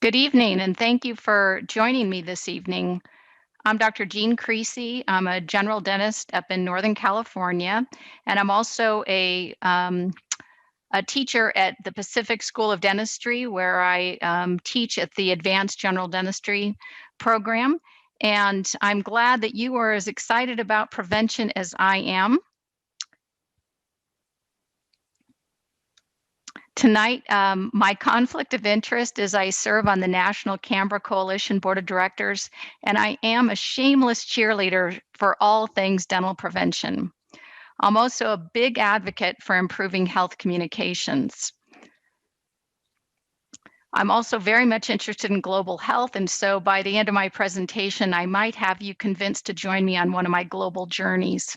Good evening, and thank you for joining me this evening. I'm Dr. Jean Creasy. I'm a general dentist up in Northern California, and I'm also a teacher at the Pacific School of Dentistry, where I teach at the Advanced General Dentistry program. And I'm glad that you are as excited about prevention as I am. Tonight, my conflict of interest is I serve on the National Canberra Coalition Board of Directors, and I am a shameless cheerleader for all things dental prevention. I'm also a big advocate for improving health communications. I'm also very much interested in global health, and so by the end of my presentation, I might have you convinced to join me on one of my global journeys.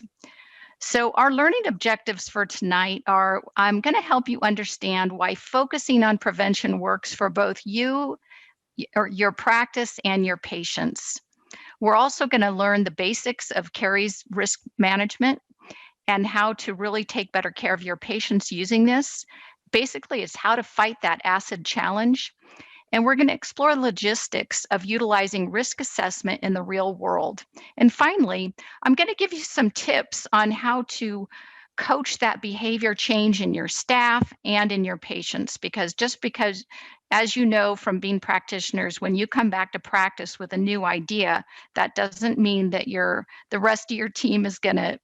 So our learning objectives for tonight are, I'm going to help you understand why focusing on prevention works for both you, or your practice, and your patients. We're also going to learn the basics of caries risk management and how to really take better care of your patients using this. Basically, it's how to fight that acid challenge. And we're going to explore logistics of utilizing risk assessment in the real world. And finally, I'm going to give you some tips on how to coach that behavior change in your staff and in your patients. Because, as you know from being practitioners, when you come back to practice with a new idea, that doesn't mean that the rest of your team is going to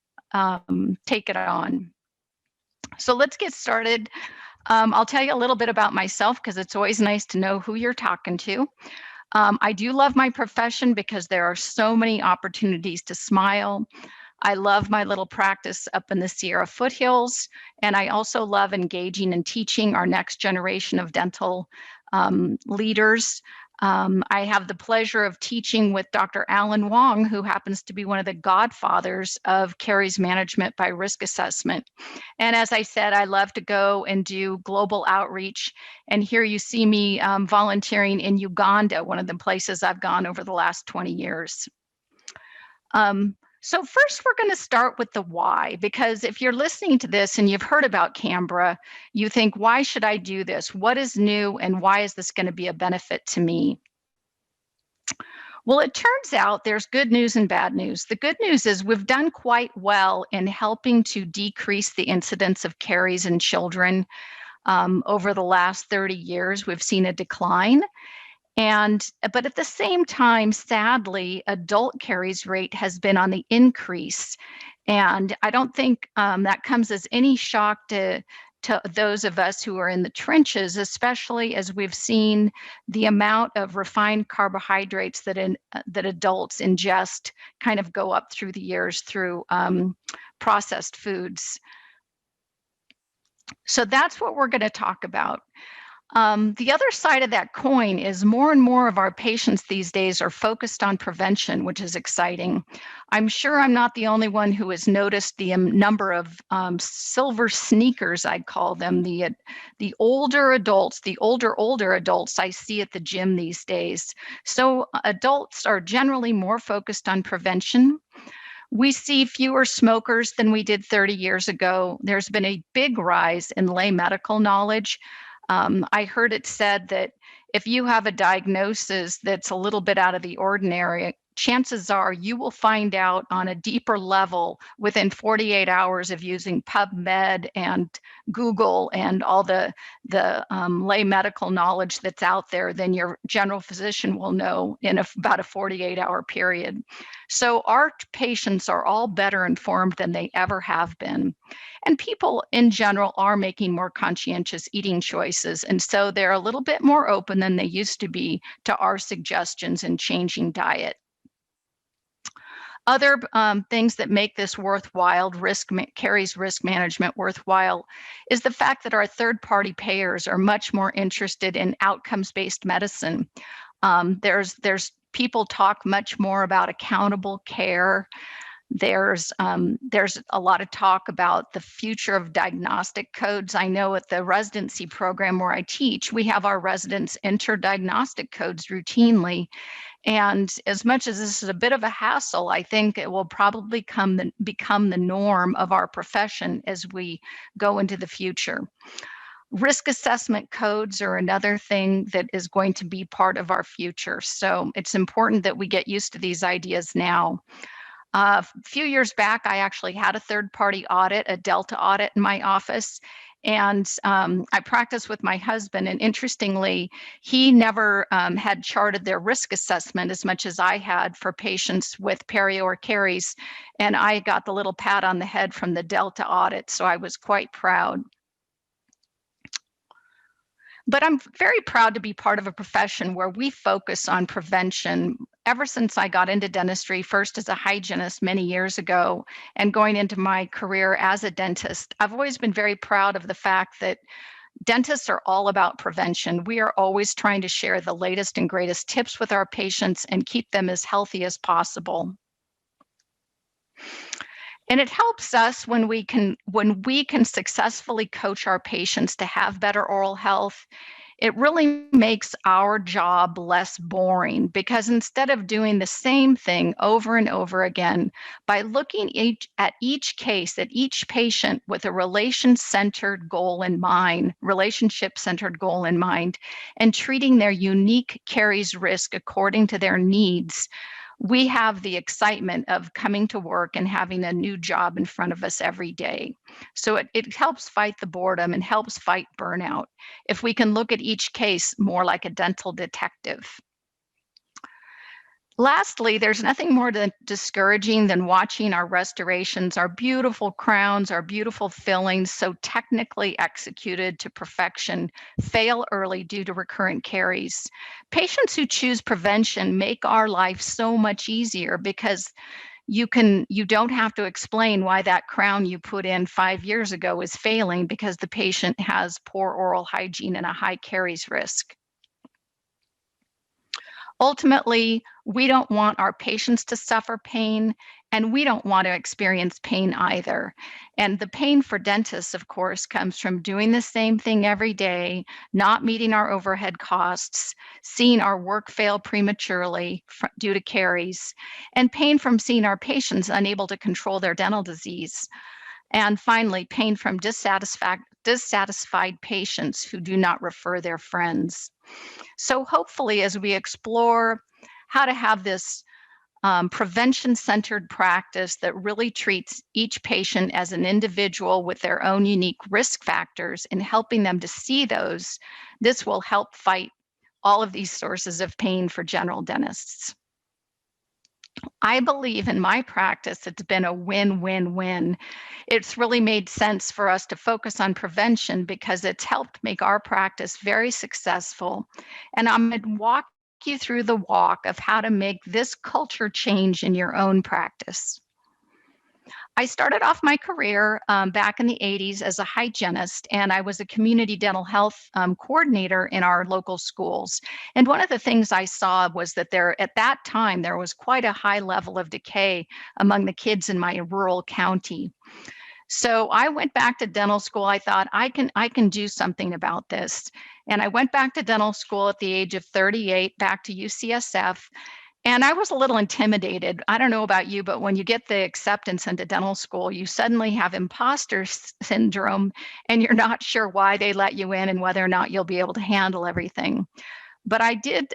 take it on. So let's get started. I'll tell you a little bit about myself because it's always nice to know who you're talking to. I do love my profession because there are so many opportunities to smile. I love my little practice up in the Sierra foothills, and I also love engaging and teaching our next generation of dental leaders. I have the pleasure of teaching with Dr. Alan Wong, who happens to be one of the godfathers of caries management by risk assessment. And as I said, I love to go and do global outreach. And here you see me volunteering in Uganda, one of the places I've gone over the last 20 years. So first, we're going to start with the why, because if you're listening to this and you've heard about Canberra, you think, why should I do this? What is new, and why is this going to be a benefit to me? Well, it turns out there's good news and bad news. The good news is we've done quite well in helping to decrease the incidence of caries in children. Over the last 30 years, we've seen a decline. But at the same time, sadly, adult caries rate has been on the increase. And I don't think that comes as any shock to those of us who are in the trenches, especially as we've seen the amount of refined carbohydrates that adults ingest kind of go up through the years through processed foods. So that's what we're going to talk about. The other side of that coin is more and more of our patients these days are focused on prevention, which is exciting. I'm sure I'm not the only one who has noticed the number of silver sneakers, I'd call them, the older adults, the older adults I see at the gym these days. So adults are generally more focused on prevention. We see fewer smokers than we did 30 years ago. There's been a big rise in lay medical knowledge. I heard it said that if you have a diagnosis that's a little bit out of the ordinary, chances are you will find out on a deeper level within 48 hours of using PubMed and Google and all the lay medical knowledge that's out there than your general physician will know in about a 48-hour period. So our patients are all better informed than they ever have been. And people in general are making more conscientious eating choices. And so they're a little bit more open than they used to be to our suggestions in changing diet. Other things that make this worthwhile, caries risk management worthwhile, is the fact that our third-party payers are much more interested in outcomes-based medicine. There's people talk much more about accountable care. There's a lot of talk about the future of diagnostic codes. I know at the residency program where I teach, we have our residents enter diagnostic codes routinely. And as much as this is a bit of a hassle, I think it will probably become the norm of our profession as we go into the future. Risk assessment codes are another thing that is going to be part of our future. So it's important that we get used to these ideas now. A few years back, I actually had a third-party audit, a Delta audit in my office, and I practiced with my husband. And interestingly, he never had charted their risk assessment as much as I had for patients with perio or caries, and I got the little pat on the head from the Delta audit, so I was quite proud. But I'm very proud to be part of a profession where we focus on prevention. Ever since I got into dentistry, first as a hygienist many years ago, and going into my career as a dentist, I've always been very proud of the fact that dentists are all about prevention. We are always trying to share the latest and greatest tips with our patients and keep them as healthy as possible. And it helps us when we can successfully coach our patients to have better oral health. It really makes our job less boring because instead of doing the same thing over and over again, by looking at each case, at each patient with a relationship-centered goal in mind, and treating their unique caries risk according to their needs, we have the excitement of coming to work and having a new job in front of us every day. So it helps fight the boredom and helps fight burnout if we can look at each case more like a dental detective. Lastly, there's nothing more discouraging than watching our restorations, our beautiful crowns, our beautiful fillings, so technically executed to perfection, fail early due to recurrent caries. Patients who choose prevention make our life so much easier because you don't have to explain why that crown you put in 5 years ago is failing because the patient has poor oral hygiene and a high caries risk. Ultimately, we don't want our patients to suffer pain, and we don't want to experience pain either. And the pain for dentists, of course, comes from doing the same thing every day, not meeting our overhead costs, seeing our work fail prematurely due to caries, and pain from seeing our patients unable to control their dental disease. And finally, pain from dissatisfied patients who do not refer their friends. So hopefully, as we explore how to have this prevention-centered practice that really treats each patient as an individual with their own unique risk factors and helping them to see those, this will help fight all of these sources of pain for general dentists. I believe in my practice, it's been a win-win-win. It's really made sense for us to focus on prevention because it's helped make our practice very successful. And I'm going to walk you through the walk of how to make this culture change in your own practice. I started off my career back in the 80s as a hygienist, and I was a community dental health coordinator in our local schools. And one of the things I saw was that at that time, there was quite a high level of decay among the kids in my rural county. So I went back to dental school. I thought I can do something about this. And I went back to dental school at the age of 38, back to UCSF. And I was a little intimidated. I don't know about you, but when you get the acceptance into dental school, you suddenly have imposter syndrome and you're not sure why they let you in and whether or not you'll be able to handle everything. But I did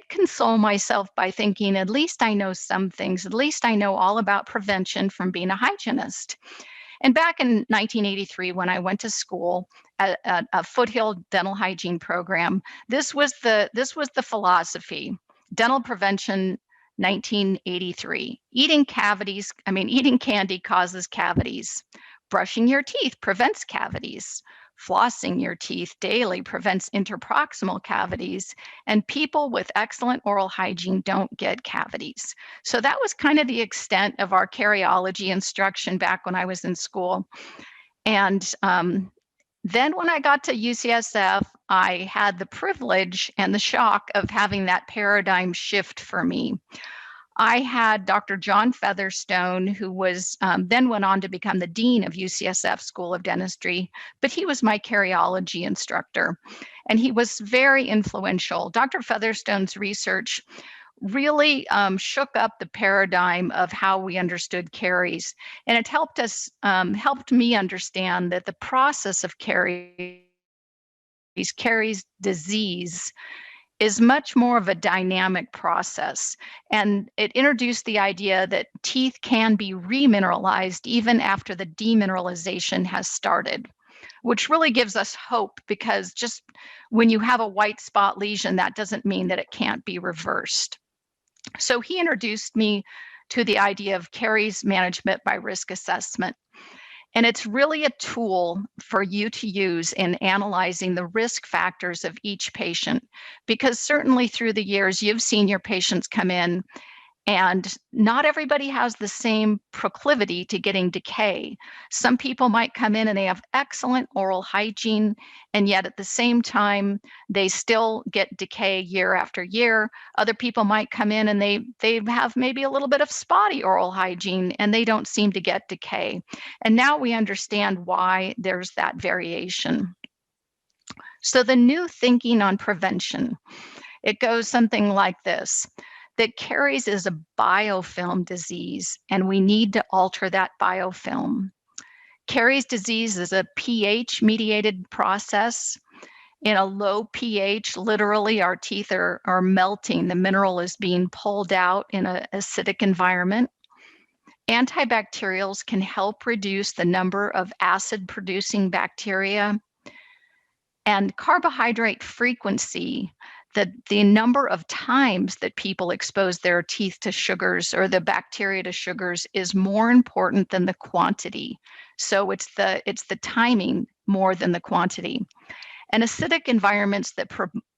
console myself by thinking, at least I know some things. At least I know all about prevention from being a hygienist. And back in 1983, when I went to school at a Foothill dental hygiene program, this was the philosophy. Dental prevention 1983. Eating candy causes cavities. Brushing your teeth prevents cavities. Flossing your teeth daily prevents interproximal cavities, and people with excellent oral hygiene don't get cavities. So that was kind of the extent of our cariology instruction back when I was in school. And then when I got to UCSF, I had the privilege and the shock of having that paradigm shift for me. I had Dr. John Featherstone, who was then went on to become the dean of UCSF School of Dentistry, but he was my cariology instructor, and he was very influential. Dr. Featherstone's research really shook up the paradigm of how we understood caries. And it helped me understand that the process of caries disease is much more of a dynamic process. And it introduced the idea that teeth can be remineralized even after the demineralization has started, which really gives us hope, because just when you have a white spot lesion, that doesn't mean that it can't be reversed. So he introduced me to the idea of caries management by risk assessment. And it's really a tool for you to use in analyzing the risk factors of each patient, because certainly through the years, you've seen your patients come in, and not everybody has the same proclivity to getting decay. Some people might come in and they have excellent oral hygiene, and yet at the same time, they still get decay year after year. Other people might come in and they have maybe a little bit of spotty oral hygiene and they don't seem to get decay. And now we understand why there's that variation. So the new thinking on prevention, it goes something like this: that caries is a biofilm disease, and we need to alter that biofilm. Caries disease is a pH-mediated process. In a low pH, literally, our teeth are melting. The mineral is being pulled out in an acidic environment. Antibacterials can help reduce the number of acid-producing bacteria. And carbohydrate frequency, the number of times that people expose their teeth to sugars or the bacteria to sugars, is more important than the quantity. So it's the timing more than the quantity. And acidic environments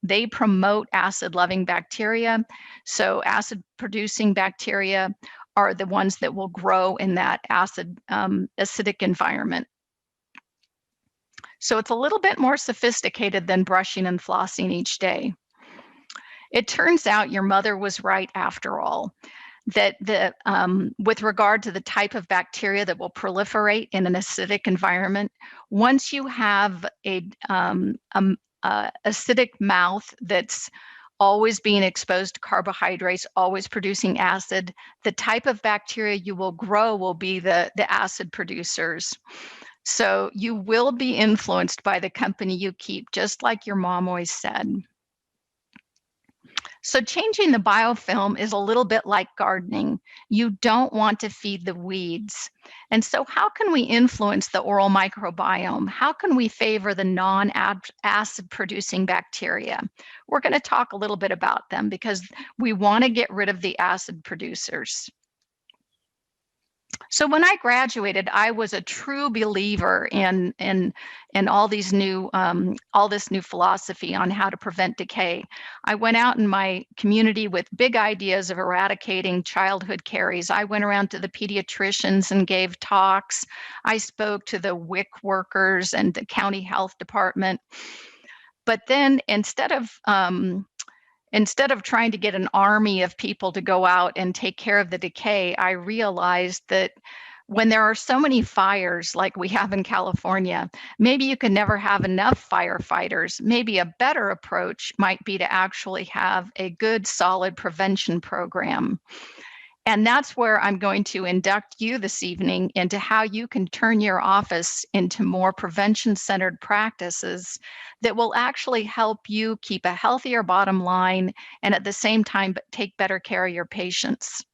they promote acid-loving bacteria. So acid-producing bacteria are the ones that will grow in that acidic environment. So it's a little bit more sophisticated than brushing and flossing each day. It turns out your mother was right after all, that with regard to the type of bacteria that will proliferate in an acidic environment, once you have a acidic mouth that's always being exposed to carbohydrates, always producing acid, the type of bacteria you will grow will be the acid producers. So you will be influenced by the company you keep, just like your mom always said. So changing the biofilm is a little bit like gardening. You don't want to feed the weeds. And so how can we influence the oral microbiome? How can we favor the non-acid producing bacteria? We're going to talk a little bit about them, because we want to get rid of the acid producers. So when I graduated, I was a true believer in all this new philosophy on how to prevent decay. I went out in my community with big ideas of eradicating childhood caries. I went around to the pediatricians and gave talks. I spoke to the WIC workers and the county health department. But then instead of trying to get an army of people to go out and take care of the decay, I realized that when there are so many fires like we have in California, maybe you can never have enough firefighters. Maybe a better approach might be to actually have a good, solid prevention program. And that's where I'm going to induct you this evening into how you can turn your office into more prevention-centered practices that will actually help you keep a healthier bottom line and at the same time take better care of your patients.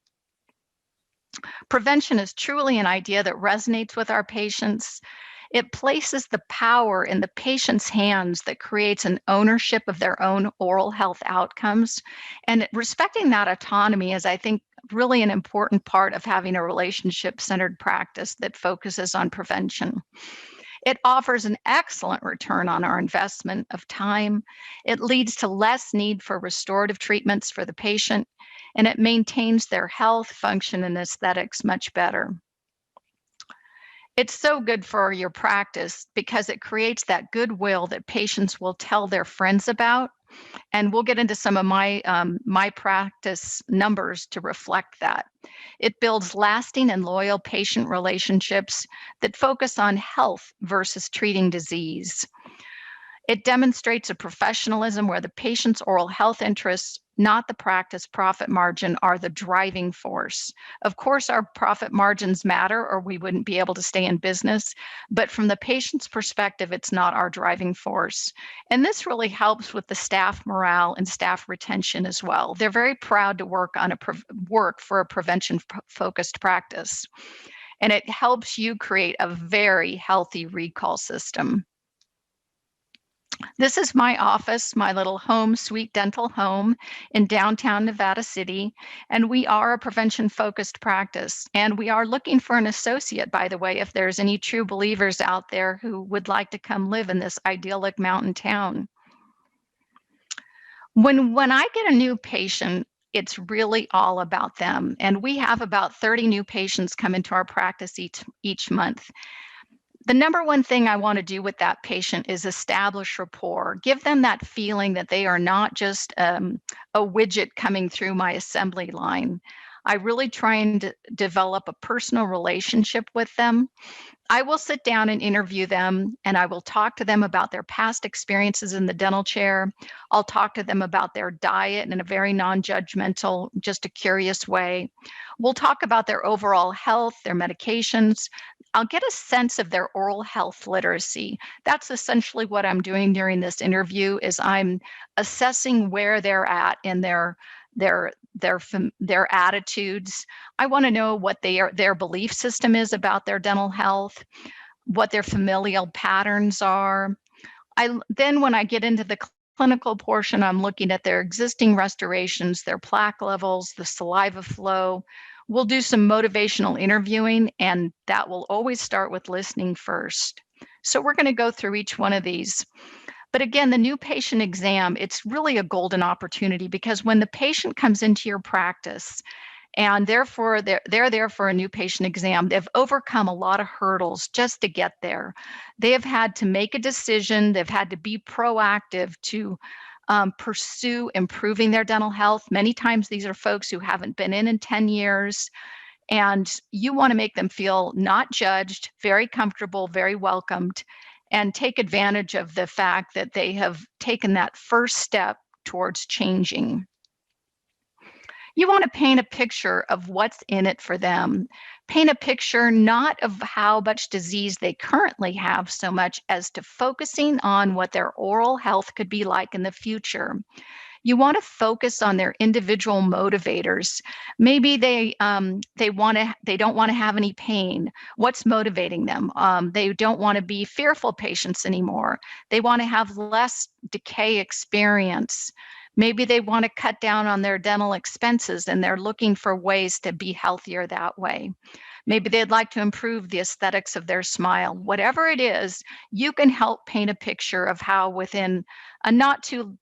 Prevention is truly an idea that resonates with our patients. It places the power in the patient's hands, that creates an ownership of their own oral health outcomes. And respecting that autonomy is, I think, really an important part of having a relationship-centered practice that focuses on prevention. It offers an excellent return on our investment of time. It leads to less need for restorative treatments for the patient, and it maintains their health, function, and aesthetics much better. It's so good for your practice because it creates that goodwill that patients will tell their friends about. And we'll get into some of my practice numbers to reflect that. It builds lasting and loyal patient relationships that focus on health versus treating disease. It demonstrates a professionalism where the patient's oral health interests not the practice profit margin, are the driving force. Of course, our profit margins matter, or we wouldn't be able to stay in business. But from the patient's perspective, it's not our driving force. And this really helps with the staff morale and staff retention as well. They're very proud to work for a prevention focused practice. And it helps you create a very healthy recall system. This is my office, my little home, sweet dental home in downtown Nevada City. And we are a prevention focused practice. And we are looking for an associate, by the way, if there's any true believers out there who would like to come live in this idyllic mountain town. When I get a new patient, it's really all about them. And we have about 30 new patients come into our practice each month. The number one thing I want to do with that patient is establish rapport. Give them that feeling that they are not just a widget coming through my assembly line. I really try and develop a personal relationship with them. I will sit down and interview them, and I will talk to them about their past experiences in the dental chair. I'll talk to them about their diet in a very non-judgmental, just a curious way. We'll talk about their overall health, their medications. I'll get a sense of their oral health literacy. That's essentially what I'm doing during this interview is I'm assessing where they're at in their attitudes. I want to know what their belief system is about their dental health, what their familial patterns are. Then when I get into the clinical portion, I'm looking at their existing restorations, their plaque levels, the saliva flow. We'll do some motivational interviewing, and that will always start with listening first. So we're going to go through each one of these. But again, the new patient exam, it's really a golden opportunity because when the patient comes into your practice and therefore they're there for a new patient exam, they've overcome a lot of hurdles just to get there. They have had to make a decision. They've had to be proactive to pursue improving their dental health. Many times these are folks who haven't been in 10 years. And you want to make them feel not judged, very comfortable, very welcomed, and take advantage of the fact that they have taken that first step towards changing. You want to paint a picture of what's in it for them. Paint a picture not of how much disease they currently have so much as to focusing on what their oral health could be like in the future. You want to focus on their individual motivators. Maybe they don't want to have any pain. What's motivating them? They don't want to be fearful patients anymore. They want to have less decay experience. Maybe they want to cut down on their dental expenses and they're looking for ways to be healthier that way. Maybe they'd like to improve the aesthetics of their smile. Whatever it is, you can help paint a picture of how within a not too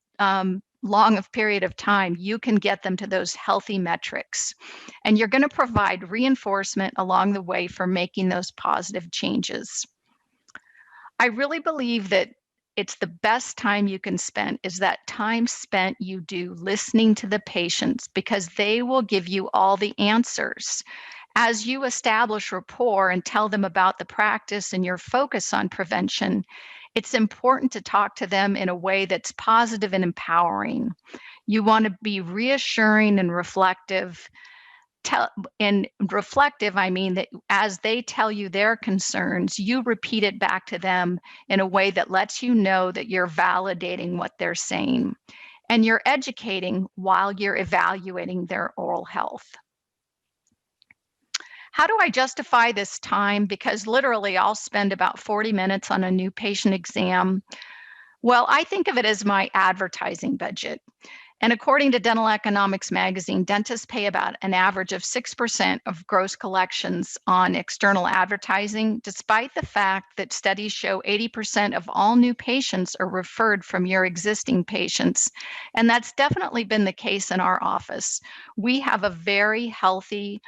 long of period of time, you can get them to those healthy metrics. And you're going to provide reinforcement along the way for making those positive changes. I really believe that it's the best time you can spend is that time spent you do listening to the patients because they will give you all the answers. As you establish rapport and tell them about the practice and your focus on prevention, it's important to talk to them in a way that's positive and empowering. You want to be reassuring and reflective. I mean that as they tell you their concerns, you repeat it back to them in a way that lets you know that you're validating what they're saying. And you're educating while you're evaluating their oral health. How do I justify this time? Because literally I'll spend about 40 minutes on a new patient exam. Well, I think of it as my advertising budget. And according to Dental Economics magazine, dentists pay about an average of 6% of gross collections on external advertising, despite the fact that studies show 80% of all new patients are referred from your existing patients. And that's definitely been the case in our office. We have a very healthy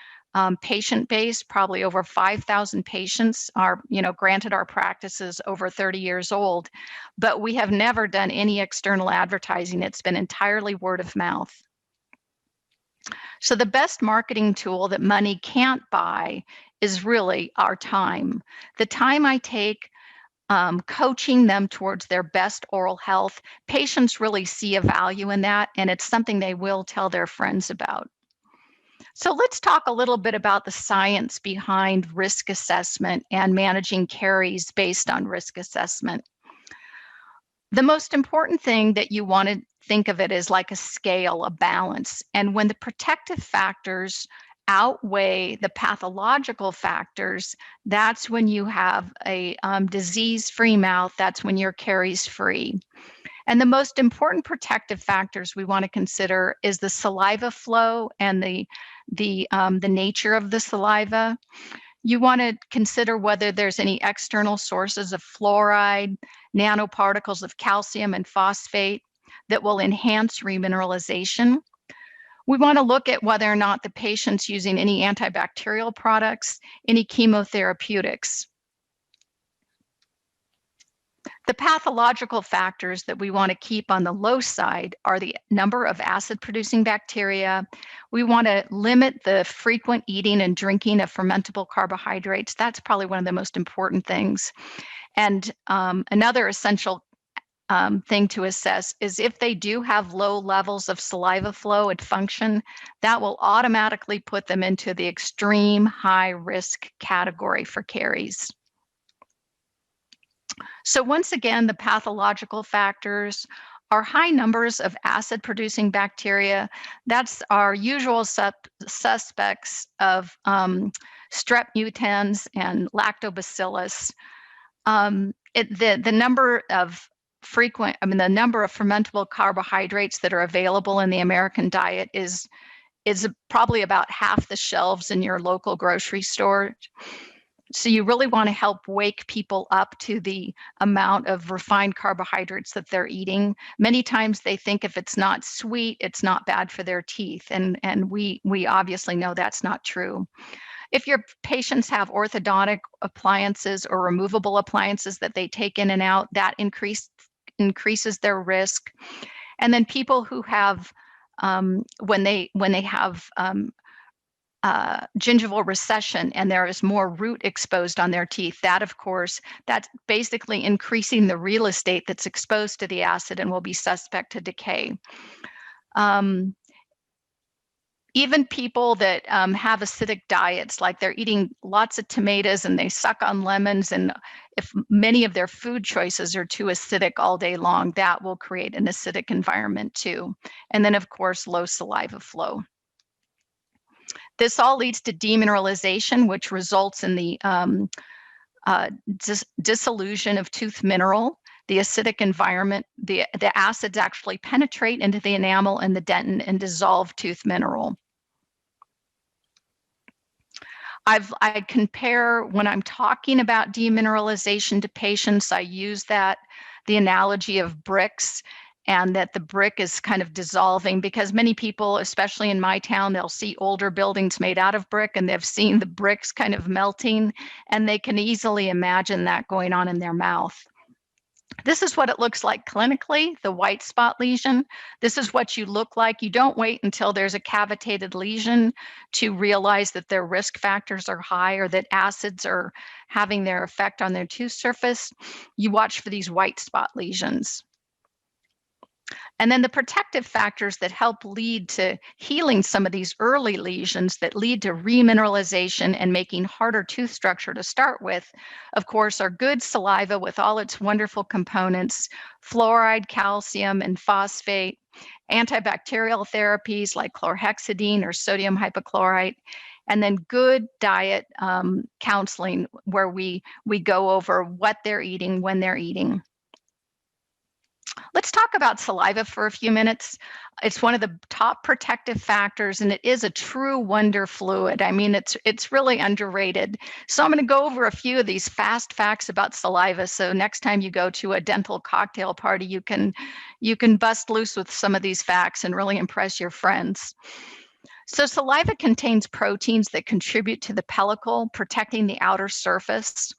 patient base, probably over 5,000 patients are, granted our practice is over 30 years old, but we have never done any external advertising. It's been entirely word of mouth. So the best marketing tool that money can't buy is really our time. The time I take coaching them towards their best oral health. Patients really see a value in that, and it's something they will tell their friends about. So let's talk a little bit about the science behind risk assessment and managing caries based on risk assessment. The most important thing that you want to think of it as like a scale, a balance. And when the protective factors outweigh the pathological factors, that's when you have a disease-free mouth. That's when you're caries-free. And the most important protective factors we want to consider is the saliva flow and the nature of the saliva. You want to consider whether there's any external sources of fluoride, nanoparticles of calcium and phosphate that will enhance remineralization. We want to look at whether or not the patient's using any antibacterial products, any chemotherapeutics. The pathological factors that we want to keep on the low side are the number of acid-producing bacteria. We want to limit the frequent eating and drinking of fermentable carbohydrates. That's probably one of the most important things. And another essential thing to assess is if they do have low levels of saliva flow and function, that will automatically put them into the extreme high risk category for caries. So once again, the pathological factors are high numbers of acid-producing bacteria. That's our usual suspects of strep mutans and lactobacillus. The number of the number of fermentable carbohydrates that are available in the American diet is probably about half the shelves in your local grocery store. So you really want to help wake people up to the amount of refined carbohydrates that they're eating. Many times they think if it's not sweet, it's not bad for their teeth. And we obviously know that's not true. If your patients have orthodontic appliances or removable appliances that they take in and out, that increases their risk. And then people who have, when they have gingival recession and there is more root exposed on their teeth, that of course, that's basically increasing the real estate that's exposed to the acid and will be suspect to decay. Even people that have acidic diets, like they're eating lots of tomatoes and they suck on lemons, and if many of their food choices are too acidic all day long, that will create an acidic environment too. And then of course, low saliva flow. This all leads to demineralization, which results in the dissolution of tooth mineral. The acidic environment, the acids actually penetrate into the enamel and the dentin and dissolve tooth mineral. I compare when I'm talking about demineralization to patients, I use the analogy of bricks, and that the brick is kind of dissolving, because many people, especially in my town, they'll see older buildings made out of brick and they've seen the bricks kind of melting, and they can easily imagine that going on in their mouth. This is what it looks like clinically, the white spot lesion. This is what you look like. You don't wait until there's a cavitated lesion to realize that their risk factors are high or that acids are having their effect on their tooth surface. You watch for these white spot lesions. And then the protective factors that help lead to healing some of these early lesions that lead to remineralization and making harder tooth structure to start with, of course, are good saliva with all its wonderful components, fluoride, calcium, and phosphate, antibacterial therapies like chlorhexidine or sodium hypochlorite, and then good diet counseling where we go over what they're eating, when they're eating. Let's talk about saliva for a few minutes. It's one of the top protective factors, and it is a true wonder fluid. I mean, it's really underrated. So I'm going to go over a few of these fast facts about saliva. So next time you go to a dental cocktail party, you can bust loose with some of these facts and really impress your friends. So saliva contains proteins that contribute to the pellicle, protecting the outer surface.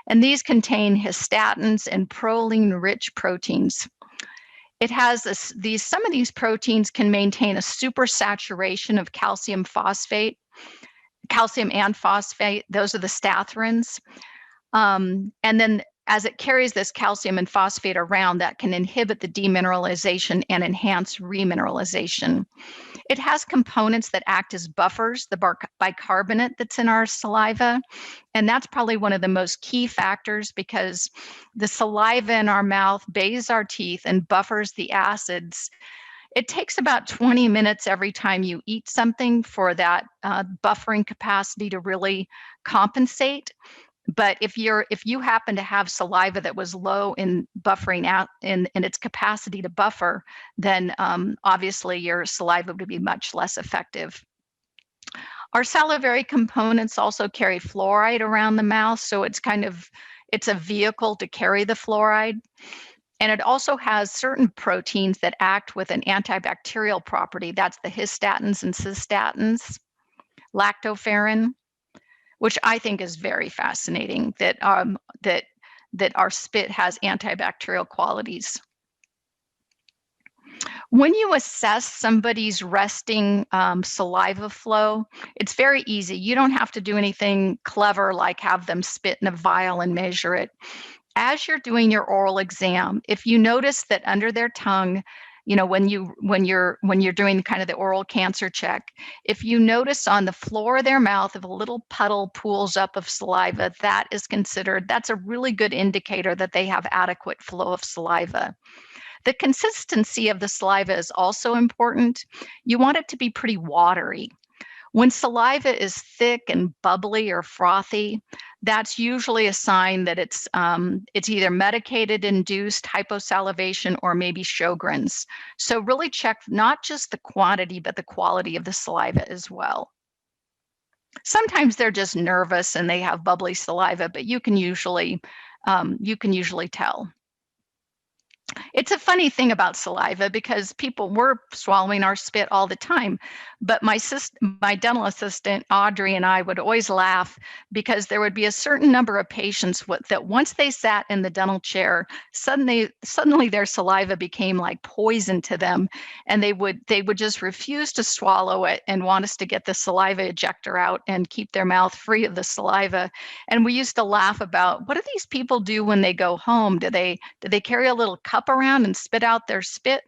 And these contain histatins and proline-rich proteins. It has some of these proteins can maintain a supersaturation of calcium and phosphate. Those are the stathrins. And then as it carries this calcium and phosphate around that can inhibit the demineralization and enhance remineralization. It has components that act as buffers, the bicarbonate that's in our saliva, and that's probably one of the most key factors because the saliva in our mouth bathes our teeth and buffers the acids. It takes about 20 minutes every time you eat something for that buffering capacity to really compensate. But if you happen to have saliva that was low in buffering out in its capacity to buffer, then obviously your saliva would be much less effective. Our salivary components also carry fluoride around the mouth, so it's a vehicle to carry the fluoride. And it also has certain proteins that act with an antibacterial property. That's the histatins and cystatins, lactoferrin, which I think is very fascinating that our spit has antibacterial qualities. When you assess somebody's resting saliva flow, it's very easy. You don't have to do anything clever like have them spit in a vial and measure it. As you're doing your oral exam, if you notice that under their tongue, when you're doing kind of the oral cancer check, if you notice on the floor of their mouth if a little puddle pools up of saliva, that's a really good indicator that they have adequate flow of saliva. The consistency of the saliva is also important. You want it to be pretty watery. When saliva is thick and bubbly or frothy, that's usually a sign that it's either medicated-induced hyposalivation or maybe Sjogren's. So really check not just the quantity, but the quality of the saliva as well. Sometimes they're just nervous and they have bubbly saliva, but you can usually tell. It's a funny thing about saliva because people were swallowing our spit all the time. But my dental assistant, Audrey, and I would always laugh because there would be a certain number of patients that once they sat in the dental chair, suddenly their saliva became like poison to them. And they would just refuse to swallow it and want us to get the saliva ejector out and keep their mouth free of the saliva. And we used to laugh about, what do these people do when they go home? Do they carry a little cup around and spit out their spit?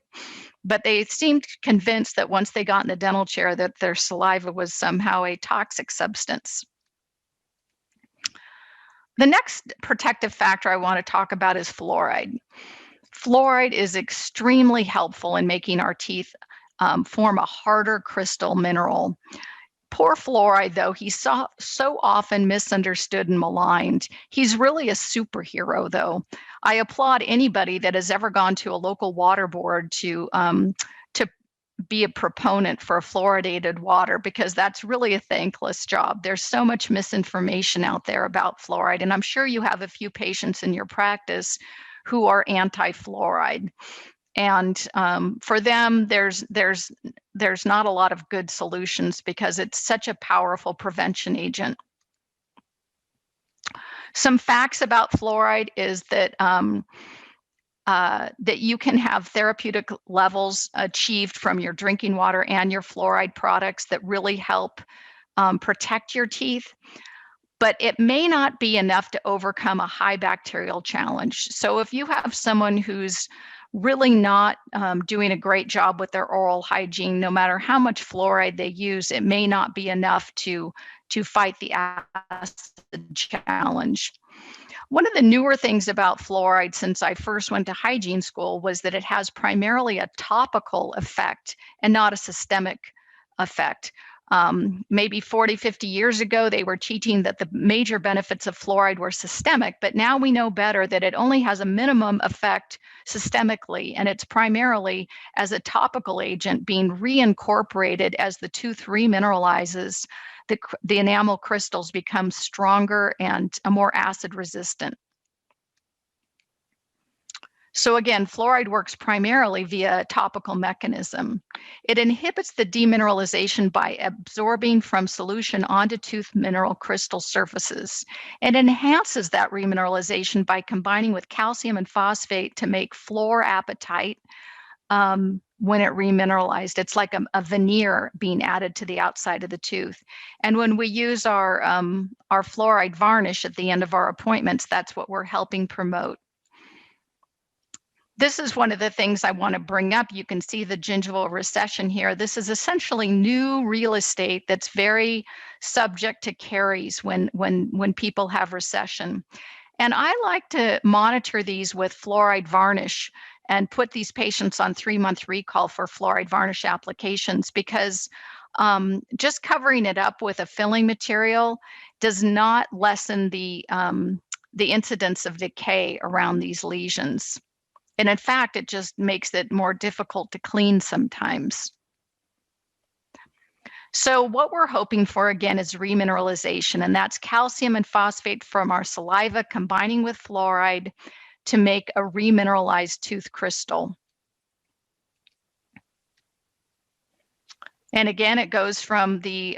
But they seemed convinced that once they got in the dental chair that their saliva was somehow a toxic substance. The next protective factor I want to talk about is fluoride. Fluoride is extremely helpful in making our teeth form a harder crystal mineral. Poor fluoride, though, he's so often misunderstood and maligned. He's really a superhero, though. I applaud anybody that has ever gone to a local water board to be a proponent for fluoridated water, because that's really a thankless job. There's so much misinformation out there about fluoride, and I'm sure you have a few patients in your practice who are anti-fluoride. And for them, there's not a lot of good solutions because it's such a powerful prevention agent. Some facts about fluoride is that that you can have therapeutic levels achieved from your drinking water and your fluoride products that really help protect your teeth. But it may not be enough to overcome a high bacterial challenge. So if you have someone who's really not doing a great job with their oral hygiene, no matter how much fluoride they use, it may not be enough to fight the acid challenge. One of the newer things about fluoride since I first went to hygiene school was that it has primarily a topical effect and not a systemic effect. Maybe 40, 50 years ago, they were teaching that the major benefits of fluoride were systemic, but now we know better that it only has a minimum effect systemically, and it's primarily as a topical agent being reincorporated as the tooth remineralizes. The enamel crystals become stronger and more acid resistant. So again, fluoride works primarily via a topical mechanism. It inhibits the demineralization by absorbing from solution onto tooth mineral crystal surfaces. It enhances that remineralization by combining with calcium and phosphate to make fluorapatite, when it remineralized. It's like a veneer being added to the outside of the tooth. And when we use our fluoride varnish at the end of our appointments, that's what we're helping promote. This is one of the things I want to bring up. You can see the gingival recession here. This is essentially new real estate that's very subject to caries when people have recession. And I like to monitor these with fluoride varnish and put these patients on 3-month recall for fluoride varnish applications, because just covering it up with a filling material does not lessen the incidence of decay around these lesions. And in fact, it just makes it more difficult to clean sometimes. So what we're hoping for, again, is remineralization, and that's calcium and phosphate from our saliva combining with fluoride to make a remineralized tooth crystal. And again, it goes from the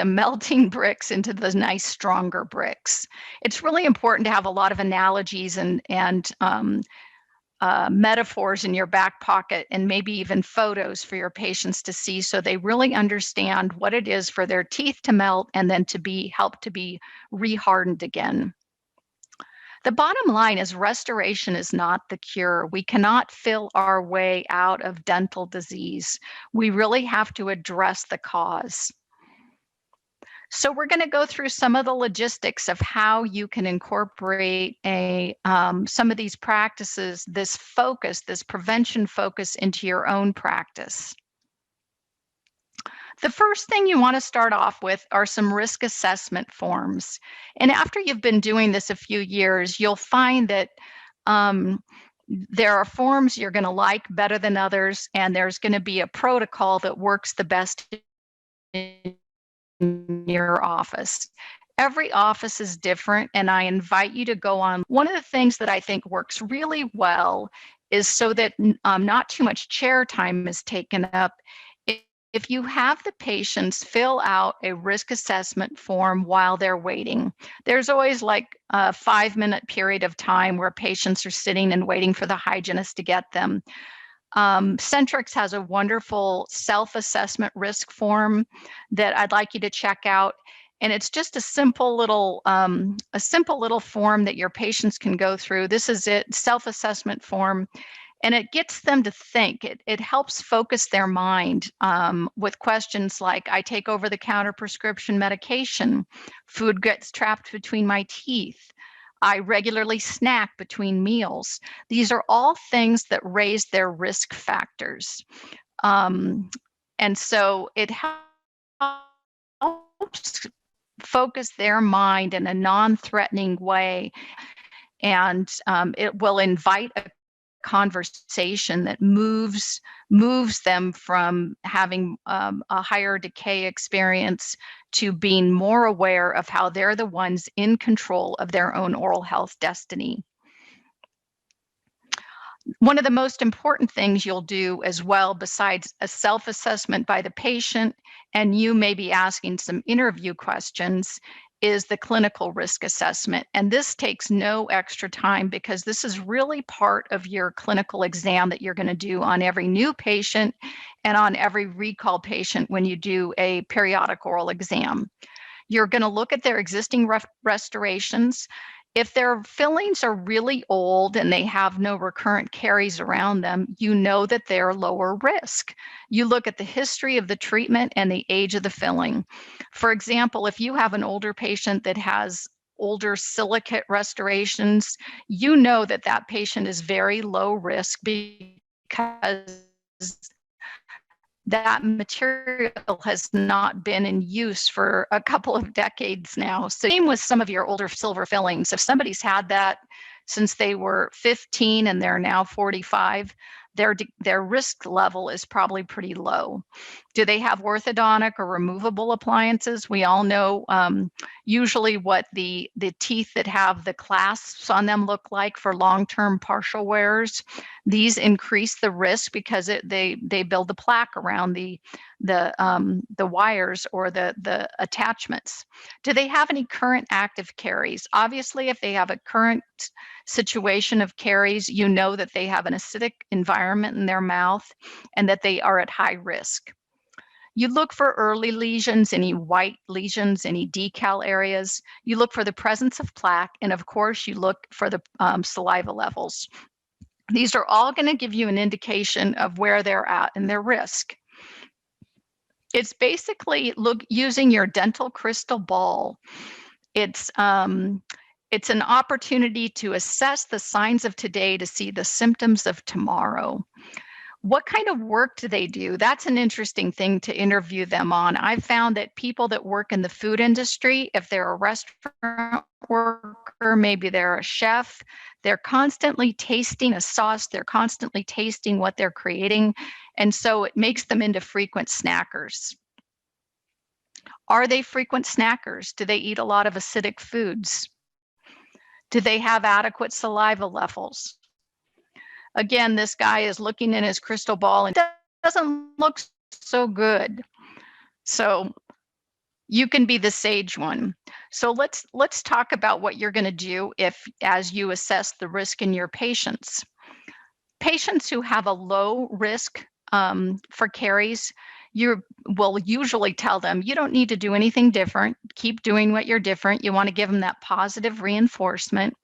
melting bricks into the nice, stronger bricks. It's really important to have a lot of analogies and metaphors in your back pocket, and maybe even photos for your patients to see, so they really understand what it is for their teeth to melt and then to be helped to be rehardened again. The bottom line is restoration is not the cure. We cannot fill our way out of dental disease. We really have to address the cause. So we're going to go through some of the logistics of how you can incorporate some of these practices, this focus, this prevention focus, into your own practice. The first thing you want to start off with are some risk assessment forms. And after you've been doing this a few years, you'll find that there are forms you're going to like better than others, and there's going to be a protocol that works the best in your office. Every office is different, and I invite you to go on. One of the things that I think works really well is so that not too much chair time is taken up. If you have the patients fill out a risk assessment form while they're waiting, there's always like a 5-minute period of time where patients are sitting and waiting for the hygienist to get them. Centrix has a wonderful self-assessment risk form that I'd like you to check out. And it's just a simple little form that your patients can go through. This is it, self-assessment form. And it gets them to think. It helps focus their mind with questions like, I take over-the-counter prescription medication, food gets trapped between my teeth, I regularly snack between meals. These are all things that raise their risk factors. And so it helps focus their mind in a non-threatening way. And it will invite a conversation that moves them from having a higher decay experience to being more aware of how they're the ones in control of their own oral health destiny. One of the most important things you'll do as well, besides a self-assessment by the patient and you may be asking some interview questions, is the clinical risk assessment. And this takes no extra time because this is really part of your clinical exam that you're going to do on every new patient and on every recall patient when you do a periodic oral exam. You're going to look at their existing restorations. If their fillings are really old and they have no recurrent caries around them, you know that they're lower risk. You look at the history of the treatment and the age of the filling. For example, if you have an older patient that has older silicate restorations, you know that that patient is very low risk because that material has not been in use for a couple of decades now. So same with some of your older silver fillings. If somebody's had that since they were 15 and they're now 45, their risk level is probably pretty low. Do they have orthodontic or removable appliances? We all know usually what the teeth that have the clasps on them look like for long-term partial wears. These increase the risk because they build a plaque around the wires or the attachments. Do they have any current active caries? Obviously, if they have a current situation of caries, you know that they have an acidic environment in their mouth and that they are at high risk. You look for early lesions, any white lesions, any decal areas. You look for the presence of plaque, and of course, you look for the saliva levels. These are all going to give you an indication of where they're at and their risk. It's basically using your dental crystal ball. It's an opportunity to assess the signs of today to see the symptoms of tomorrow. What kind of work do they do? That's an interesting thing to interview them on. I've found that people that work in the food industry, if they're a restaurant worker, maybe they're a chef, they're constantly tasting a sauce, they're constantly tasting what they're creating, and so it makes them into frequent snackers. Are they frequent snackers? Do they eat a lot of acidic foods? Do they have adequate saliva levels? Again, this guy is looking in his crystal ball and doesn't look so good. So you can be the sage one. So let's talk about what you're going to do as you assess the risk in your patients. Patients who have a low risk for caries, you will usually tell them you don't need to do anything different. Keep doing what you're different. You want to give them that positive reinforcement.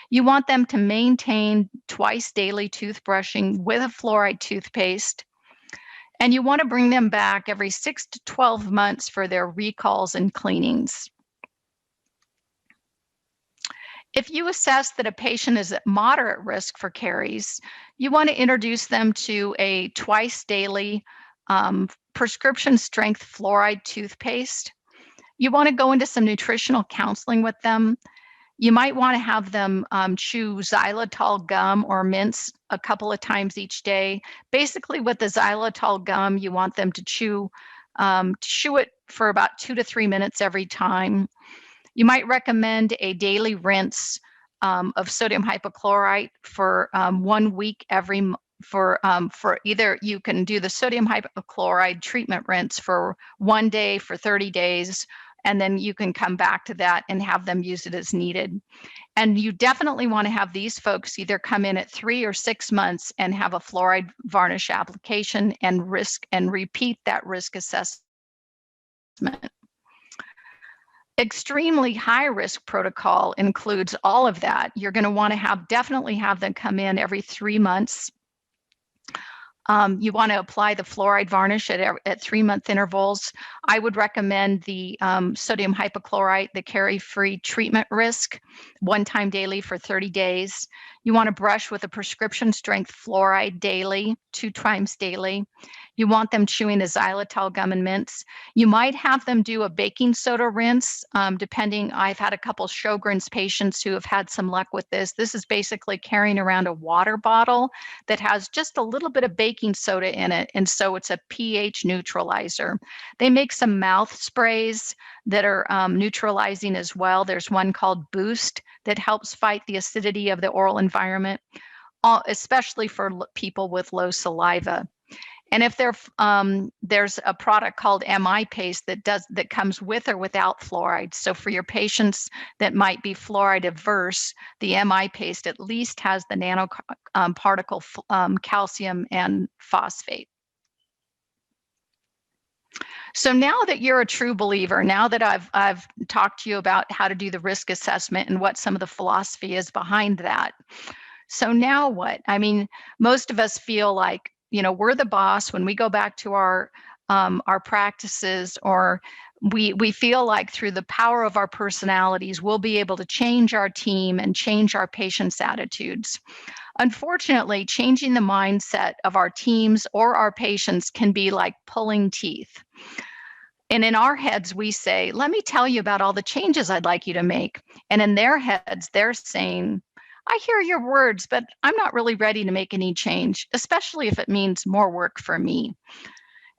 You want them to maintain twice daily toothbrushing with a fluoride toothpaste. And you want to bring them back every 6 to 12 months for their recalls and cleanings. If you assess that a patient is at moderate risk for caries, you want to introduce them to a twice daily prescription strength fluoride toothpaste. You want to go into some nutritional counseling with them. You might want to have them chew xylitol gum or mints a couple of times each day. Basically, with the xylitol gum, you want them to chew it for about 2 to 3 minutes every time. You might recommend a daily rinse of sodium hypochlorite for 1 week for either you can do the sodium hypochlorite treatment rinse for 1 day for 30 days, and then you can come back to that and have them use it as needed. And you definitely want to have these folks either come in at 3 or 6 months and have a fluoride varnish application and repeat that risk assessment. Extremely high risk protocol includes all of that. You're going to want to definitely have them come in every 3 months. You want to apply the fluoride varnish at 3-month intervals. I would recommend the sodium hypochlorite, the carie-free treatment risk, 1 time daily for 30 days. You want to brush with a prescription strength fluoride daily, 2 times daily. You want them chewing the xylitol gum and mints. You might have them do a baking soda rinse, depending. I've had a couple Sjogren's patients who have had some luck with this. This is basically carrying around a water bottle that has just a little bit of baking soda in it, and so it's a pH neutralizer. They make some mouth sprays that are neutralizing as well. There's one called Boost that helps fight the acidity of the oral environment, especially for people with low saliva. And if there's a product called MI paste that comes with or without fluoride. So for your patients that might be fluoride averse, the MI paste at least has the nanoparticle calcium and phosphate. So now that you're a true believer, now that I've talked to you about how to do the risk assessment and what some of the philosophy is behind that. So now what? I mean, most of us feel like, we're the boss when we go back to our practices, or we feel like through the power of our personalities, we'll be able to change our team and change our patients' attitudes. Unfortunately, changing the mindset of our teams or our patients can be like pulling teeth. And in our heads, we say, let me tell you about all the changes I'd like you to make. And in their heads, they're saying, I hear your words, but I'm not really ready to make any change, especially if it means more work for me.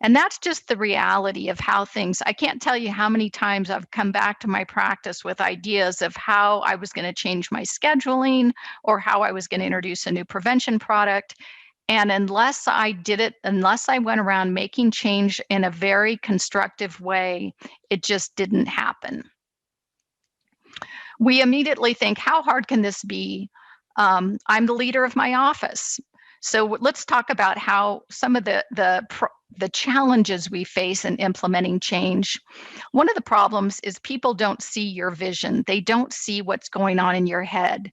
And that's just the reality of how things, I can't tell you how many times I've come back to my practice with ideas of how I was going to change my scheduling or how I was going to introduce a new prevention product. And unless I did it, unless I went around making change in a very constructive way, it just didn't happen. We immediately think, how hard can this be? I'm the leader of my office. So let's talk about how some of the challenges we face in implementing change. One of the problems is people don't see your vision. They don't see what's going on in your head.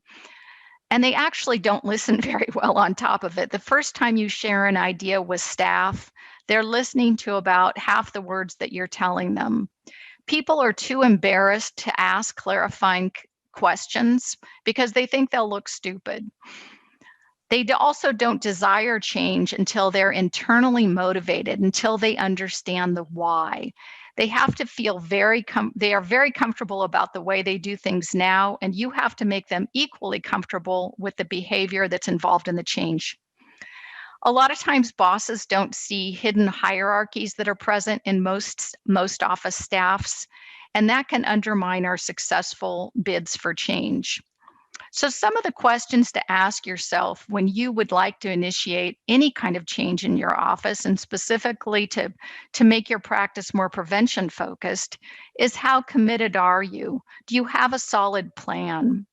And they actually don't listen very well on top of it. The first time you share an idea with staff, they're listening to about half the words that you're telling them. People are too embarrassed to ask clarifying questions because they think they'll look stupid. They also don't desire change until they're internally motivated, until they understand the why. They have to feel they are very comfortable about the way they do things now, and you have to make them equally comfortable with the behavior that's involved in the change. A lot of times bosses don't see hidden hierarchies that are present in most office staffs, and that can undermine our successful bids for change. So some of the questions to ask yourself when you would like to initiate any kind of change in your office, and specifically to make your practice more prevention focused, is how committed are you? Do you have a solid plan?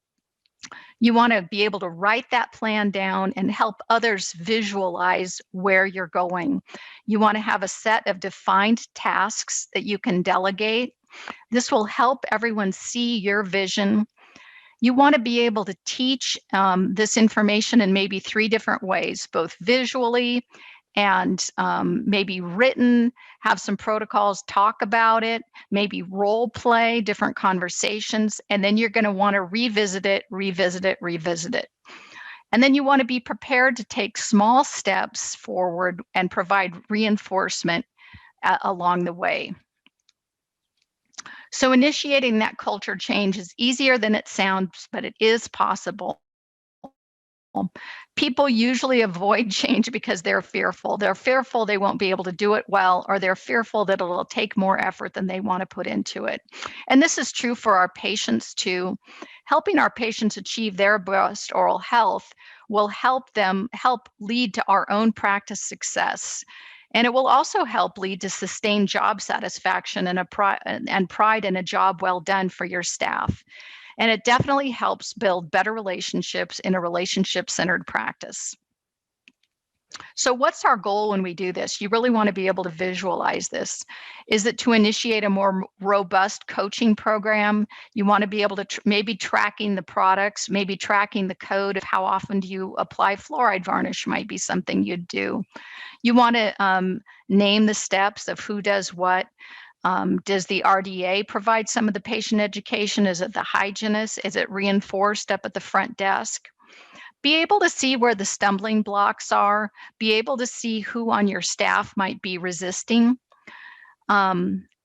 You want to be able to write that plan down and help others visualize where you're going. You want to have a set of defined tasks that you can delegate. This will help everyone see your vision. You want to be able to teach this information in maybe 3 different ways, both visually and maybe written, have some protocols, talk about it, maybe role play different conversations, and then you're going to want to revisit it, revisit it, revisit it. And then you want to be prepared to take small steps forward and provide reinforcement along the way. So initiating that culture change is easier than it sounds, but it is possible. People usually avoid change because they're fearful. They're fearful they won't be able to do it well, or they're fearful that it'll take more effort than they want to put into it. And this is true for our patients too. Helping our patients achieve their best oral health will help lead to our own practice success. And it will also help lead to sustained job satisfaction and pride in a job well done for your staff. And it definitely helps build better relationships in a relationship-centered practice. So what's our goal when we do this? You really want to be able to visualize this. Is it to initiate a more robust coaching program? You want to be able to maybe tracking the products, maybe tracking the code of how often do you apply fluoride varnish might be something you'd do. You want to name the steps of who does what. Does the RDA provide some of the patient education? Is it the hygienist? Is it reinforced up at the front desk? Be able to see where the stumbling blocks are. Be able to see who on your staff might be resisting.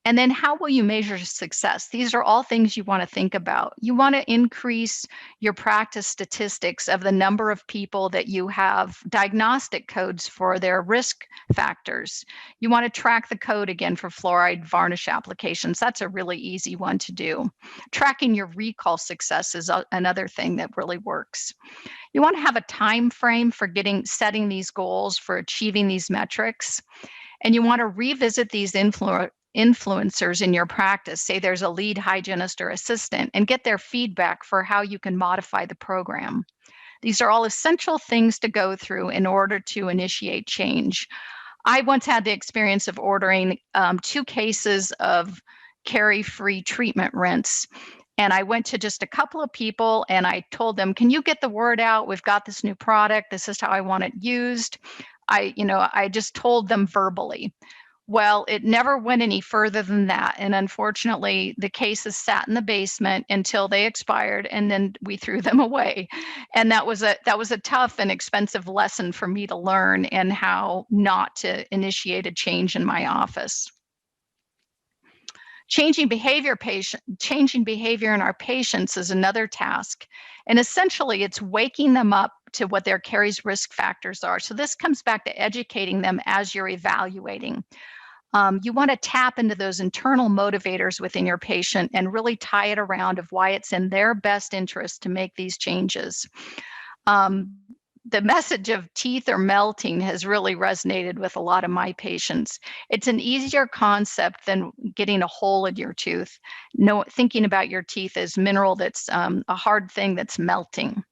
And then how will you measure success? These are all things you want to think about. You want to increase your practice statistics of the number of people that you have diagnostic codes for their risk factors. You want to track the code again for fluoride varnish applications. That's a really easy one to do. Tracking your recall success is another thing that really works. You want to have a time frame for setting these goals, for achieving these metrics. And you want to revisit these influencers in your practice, say there's a lead hygienist or assistant, and get their feedback for how you can modify the program. These are all essential things to go through in order to initiate change. I once had the experience of ordering 2 cases of Caries-free treatment rinse. And I went to just a couple of people and I told them, can you get the word out? We've got this new product. This is how I want it used. I just told them verbally. Well, it never went any further than that. And unfortunately, the cases sat in the basement until they expired, and then we threw them away. And that was a tough and expensive lesson for me to learn, and how not to initiate a change in my office. Changing behavior in our patients is another task. And essentially, it's waking them up to what their caries risk factors are. So this comes back to educating them as you're evaluating. You want to tap into those internal motivators within your patient and really tie it around of why it's in their best interest to make these changes. The message of teeth are melting has really resonated with a lot of my patients. It's an easier concept than getting a hole in your tooth. No, thinking about your teeth as mineral that's a hard thing that's melting.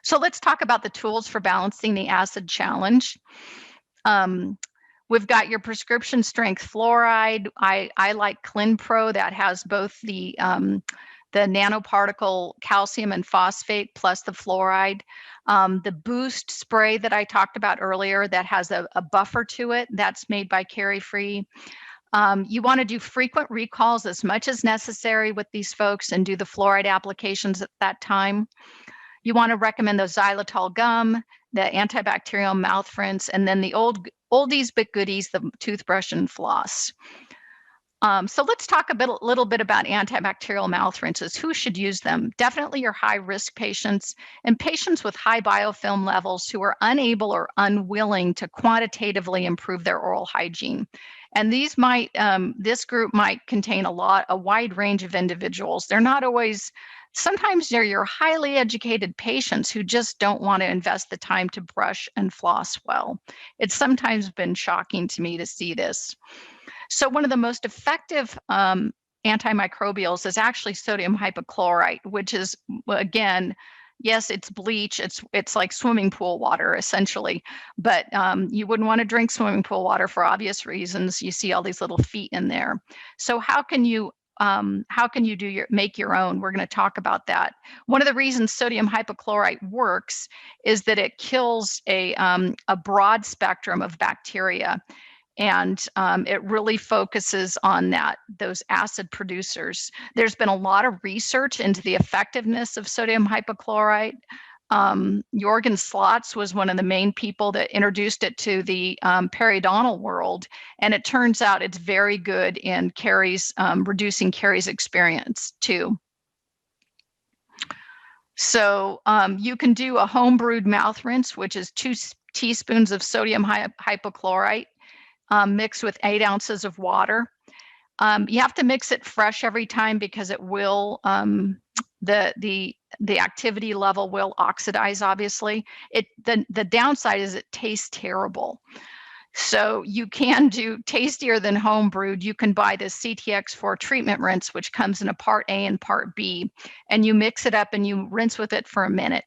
So let's talk about the tools for balancing the acid challenge. We've got your prescription strength fluoride. I like ClinPro that has both the nanoparticle calcium and phosphate plus the fluoride. The Boost spray that I talked about earlier that has a buffer to it, that's made by Carie-Free. You want to do frequent recalls as much as necessary with these folks and do the fluoride applications at that time. You want to recommend the xylitol gum, the antibacterial mouth rinse, and then the oldies but goodies, the toothbrush and floss. So let's talk a little bit about antibacterial mouth rinses. Who should use them? Definitely your high-risk patients and patients with high biofilm levels who are unable or unwilling to quantitatively improve their oral hygiene. And these might, this group might contain a wide range of individuals. They're not always, sometimes they're your highly educated patients who just don't want to invest the time to brush and floss well. It's sometimes been shocking to me to see this. So one of the most effective antimicrobials is actually sodium hypochlorite, which is, again, yes, it's bleach. It's like swimming pool water, essentially. But you wouldn't want to drink swimming pool water for obvious reasons. You see all these little feet in there. So how can you make your own? We're going to talk about that. One of the reasons sodium hypochlorite works is that it kills a broad spectrum of bacteria. And it really focuses on those acid producers. There's been a lot of research into the effectiveness of sodium hypochlorite. Jorgen Slotz was one of the main people that introduced it to the periodontal world, and it turns out it's very good in caries, reducing caries experience too. So you can do a home brewed mouth rinse, which is 2 teaspoons of sodium hypochlorite. Mixed with 8 ounces of water. You have to mix it fresh every time because it will, the activity level will oxidize, obviously. The downside is it tastes terrible. So you can do tastier than home brewed. You can buy the CTX4 treatment rinse, which comes in a part A and part B, and you mix it up and you rinse with it for a minute.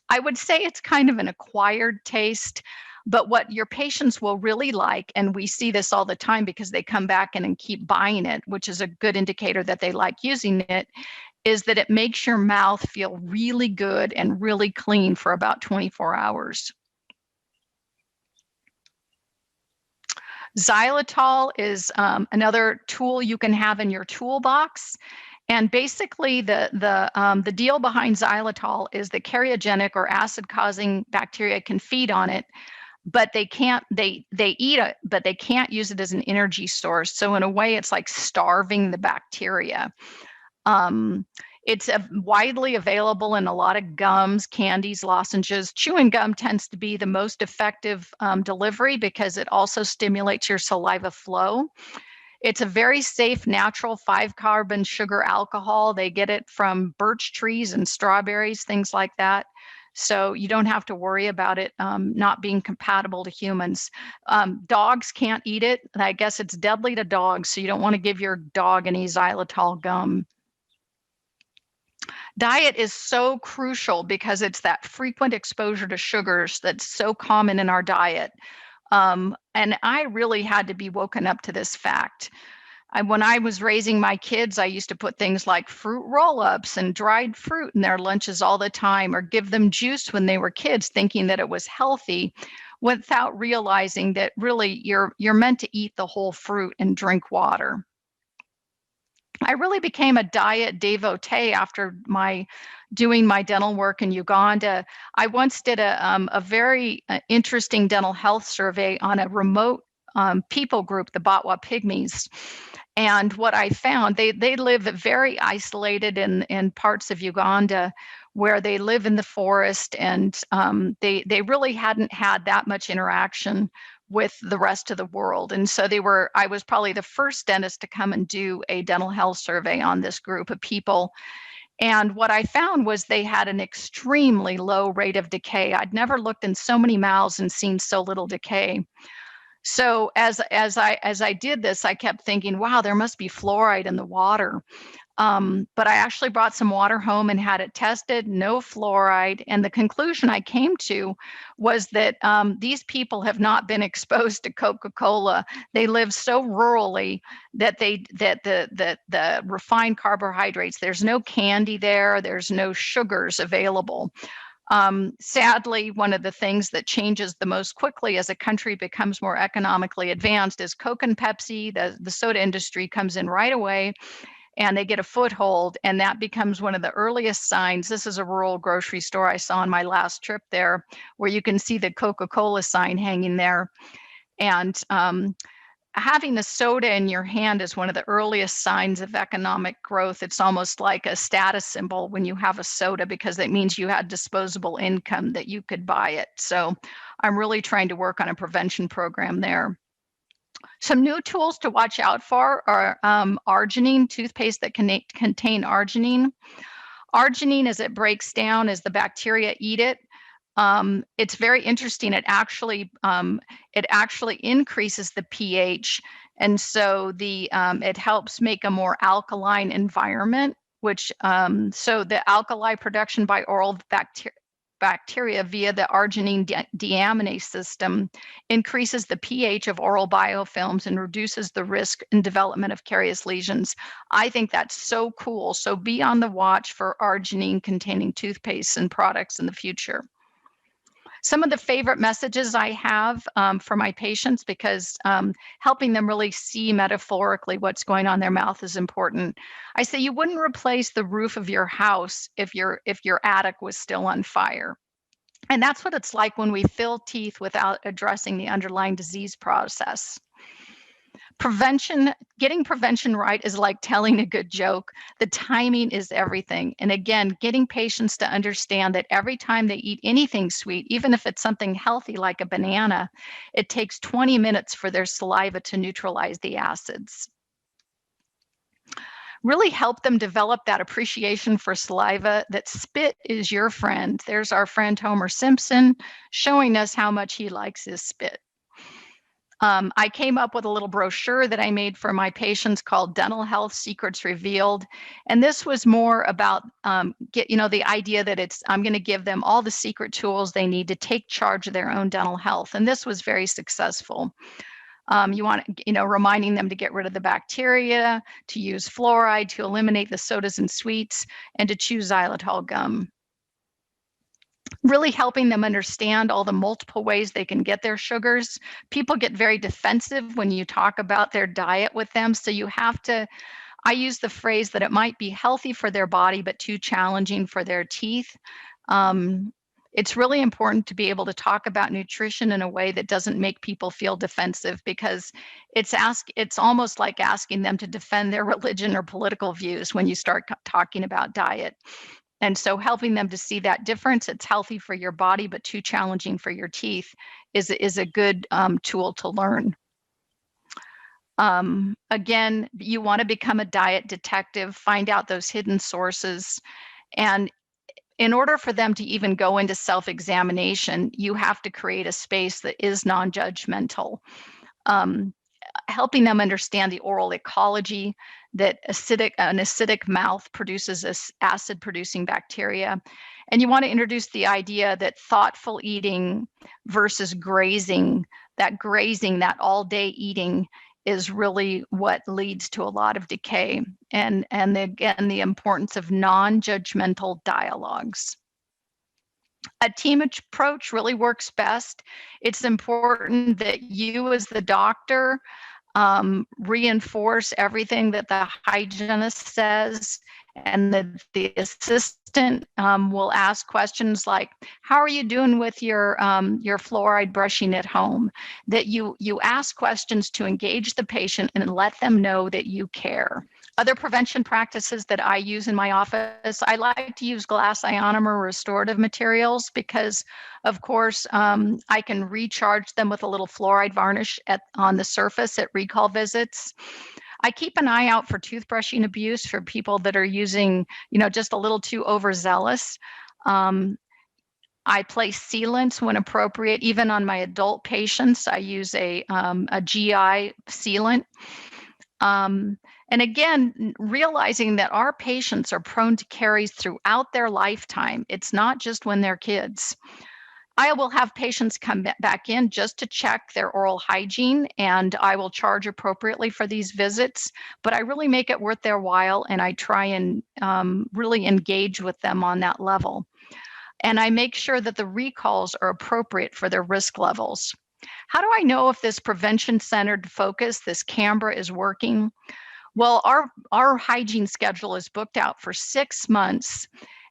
I would say it's kind of an acquired taste. But what your patients will really like, and we see this all the time because they come back and keep buying it, which is a good indicator that they like using it, is that it makes your mouth feel really good and really clean for about 24 hours. Xylitol is another tool you can have in your toolbox. And basically, the deal behind xylitol is that cariogenic or acid-causing bacteria can feed on it, but they can't, they eat it, but they can't use it as an energy source. So in a way, it's like starving the bacteria. It's widely available in a lot of gums, candies, lozenges. Chewing gum tends to be the most effective delivery because it also stimulates your saliva flow. It's a very safe, natural 5-carbon sugar alcohol. They get it from birch trees and strawberries, things like that. So you don't have to worry about it not being compatible to humans. Dogs can't eat it. I guess it's deadly to dogs, so you don't want to give your dog any xylitol gum. Diet is so crucial because it's that frequent exposure to sugars that's so common in our diet. And I really had to be woken up to this fact. When I was raising my kids, I used to put things like fruit roll-ups and dried fruit in their lunches all the time, or give them juice when they were kids, thinking that it was healthy, without realizing that really you're meant to eat the whole fruit and drink water. I really became a diet devotee after doing my dental work in Uganda. I once did a very interesting dental health survey on a remote people group, the Batwa Pygmies. And what I found, they live very isolated in parts of Uganda where they live in the forest, and they really hadn't had that much interaction with the rest of the world. And so I was probably the first dentist to come and do a dental health survey on this group of people. And what I found was they had an extremely low rate of decay. I'd never looked in so many mouths and seen so little decay. So as I did this, I kept thinking, wow, there must be fluoride in the water. But I actually brought some water home and had it tested, no fluoride. And the conclusion I came to was that these people have not been exposed to Coca-Cola. They live so rurally that the refined carbohydrates, there's no candy there, there's no sugars available. Sadly, one of the things that changes the most quickly as a country becomes more economically advanced is Coke and Pepsi. The soda industry comes in right away, and they get a foothold, and that becomes one of the earliest signs. This is a rural grocery store I saw on my last trip there, where you can see the Coca-Cola sign hanging there. And having a soda in your hand is one of the earliest signs of economic growth. It's almost like a status symbol when you have a soda, because it means you had disposable income that you could buy it. So I'm really trying to work on a prevention program there. Some new tools to watch out for are arginine, toothpaste that contain arginine. Arginine, as it breaks down, as the bacteria eat it, it's very interesting. It actually increases the pH, and so it helps make a more alkaline environment. Which so the alkali production by oral bacteria via the arginine deaminase system increases the pH of oral biofilms and reduces the risk and development of carious lesions. I think that's so cool. So be on the watch for arginine containing toothpaste and products in the future. Some of the favorite messages I have for my patients, because helping them really see metaphorically what's going on in their mouth is important. I say you wouldn't replace the roof of your house if your attic was still on fire. And that's what it's like when we fill teeth without addressing the underlying disease process. Getting prevention right is like telling a good joke. The timing is everything. And again, getting patients to understand that every time they eat anything sweet, even if it's something healthy like a banana, it takes 20 minutes for their saliva to neutralize the acids. Really help them develop that appreciation for saliva, that spit is your friend. There's our friend Homer Simpson showing us how much he likes his spit. I came up with a little brochure that I made for my patients called Dental Health Secrets Revealed. And this was more about the idea that I'm going to give them all the secret tools they need to take charge of their own dental health. And this was very successful. You want, reminding them to get rid of the bacteria, to use fluoride, to eliminate the sodas and sweets, and to chew xylitol gum. Really helping them understand all the multiple ways they can get their sugars. People get very defensive when you talk about their diet with them. So I use the phrase that it might be healthy for their body, but too challenging for their teeth. It's really important to be able to talk about nutrition in a way that doesn't make people feel defensive, because it's almost like asking them to defend their religion or political views when you start talking about diet. And so helping them to see that difference, it's healthy for your body, but too challenging for your teeth, is a good tool to learn. Again, you want to become a diet detective, find out those hidden sources. And in order for them to even go into self-examination, you have to create a space that is non-judgmental. Helping them understand the oral ecology, that an acidic mouth produces this acid-producing bacteria. And you want to introduce the idea that thoughtful eating versus grazing, that all-day eating, is really what leads to a lot of decay. And again, the importance of non-judgmental dialogues. A team approach really works best. It's important that you, as the doctor, reinforce everything that the hygienist says, and the assistant will ask questions like, how are you doing with your fluoride brushing at home? That you ask questions to engage the patient and let them know that you care. Other prevention practices that I use in my office, I like to use glass ionomer restorative materials because, of course, I can recharge them with a little fluoride varnish on the surface at recall visits. I keep an eye out for toothbrushing abuse for people that are using, just a little too overzealous. Um, I place sealants when appropriate. Even on my adult patients, I use a GI sealant. And again, realizing that our patients are prone to caries throughout their lifetime. It's not just when they're kids. I will have patients come back in just to check their oral hygiene, and I will charge appropriately for these visits, but I really make it worth their while, and I try and really engage with them on that level. And I make sure that the recalls are appropriate for their risk levels. How do I know if this prevention-centered focus, this Canberra, is working? Well, our hygiene schedule is booked out for 6 months,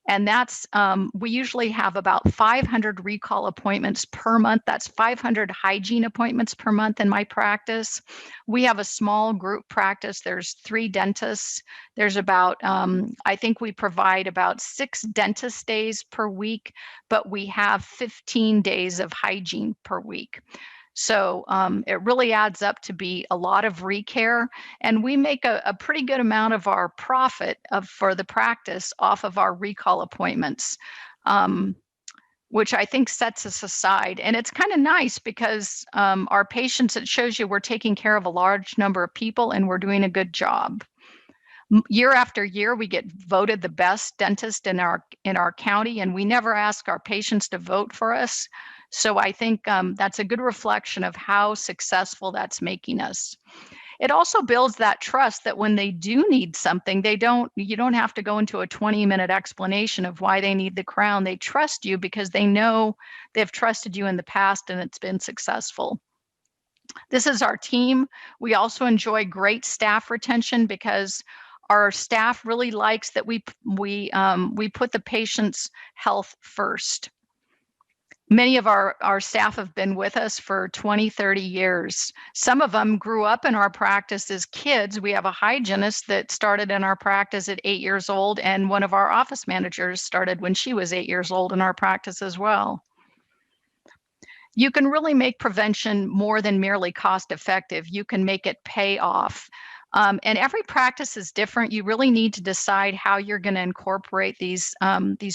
and that's we usually have about 500 recall appointments per month. That's 500 hygiene appointments per month in my practice. We have a small group practice. There's 3 dentists. There's about I think we provide about 6 dentist days per week, but we have 15 days of hygiene per week. So it really adds up to be a lot of recare, and we make a pretty good amount of our profit for the practice off of our recall appointments, which I think sets us aside. And it's kind of nice because our patients, it shows you we're taking care of a large number of people and we're doing a good job. Year after year, we get voted the best dentist in our county, and we never ask our patients to vote for us. So I think that's a good reflection of how successful that's making us. It also builds that trust that when they do need something, you don't have to go into a 20-minute explanation of why they need the crown. They trust you because they know they've trusted you in the past and it's been successful. This is our team. We also enjoy great staff retention because our staff really likes that we put the patient's health first. Many of our staff have been with us for 20, 30 years. Some of them grew up in our practice as kids. We have a hygienist that started in our practice at 8 years old, and one of our office managers started when she was 8 years old in our practice as well. You can really make prevention more than merely cost effective. You can make it pay off. And every practice is different. You really need to decide how you're going to incorporate these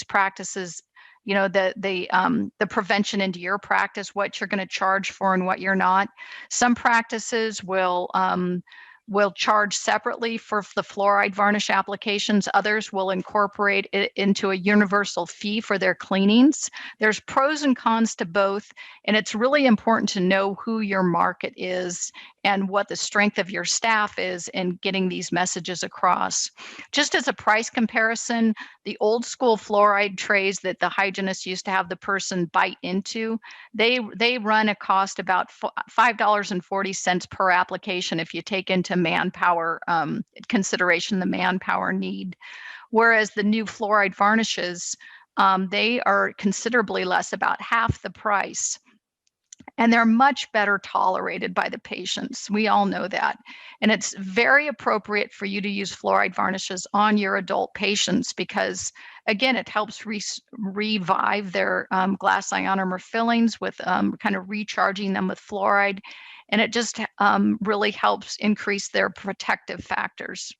practices, the prevention into your practice, what you're going to charge for and what you're not. Some practices will charge separately for the fluoride varnish applications. Others will incorporate it into a universal fee for their cleanings. There's pros and cons to both, and it's really important to know who your market is and what the strength of your staff is in getting these messages across. Just as a price comparison, the old school fluoride trays that the hygienists used to have the person bite into, they run a cost about $5.40 per application if you take into manpower consideration, the manpower need. Whereas the new fluoride varnishes, they are considerably less, about half the price. And they're much better tolerated by the patients. We all know that. And it's very appropriate for you to use fluoride varnishes on your adult patients because, again, it helps revive their glass ionomer fillings with kind of recharging them with fluoride. And it just really helps increase their protective factors.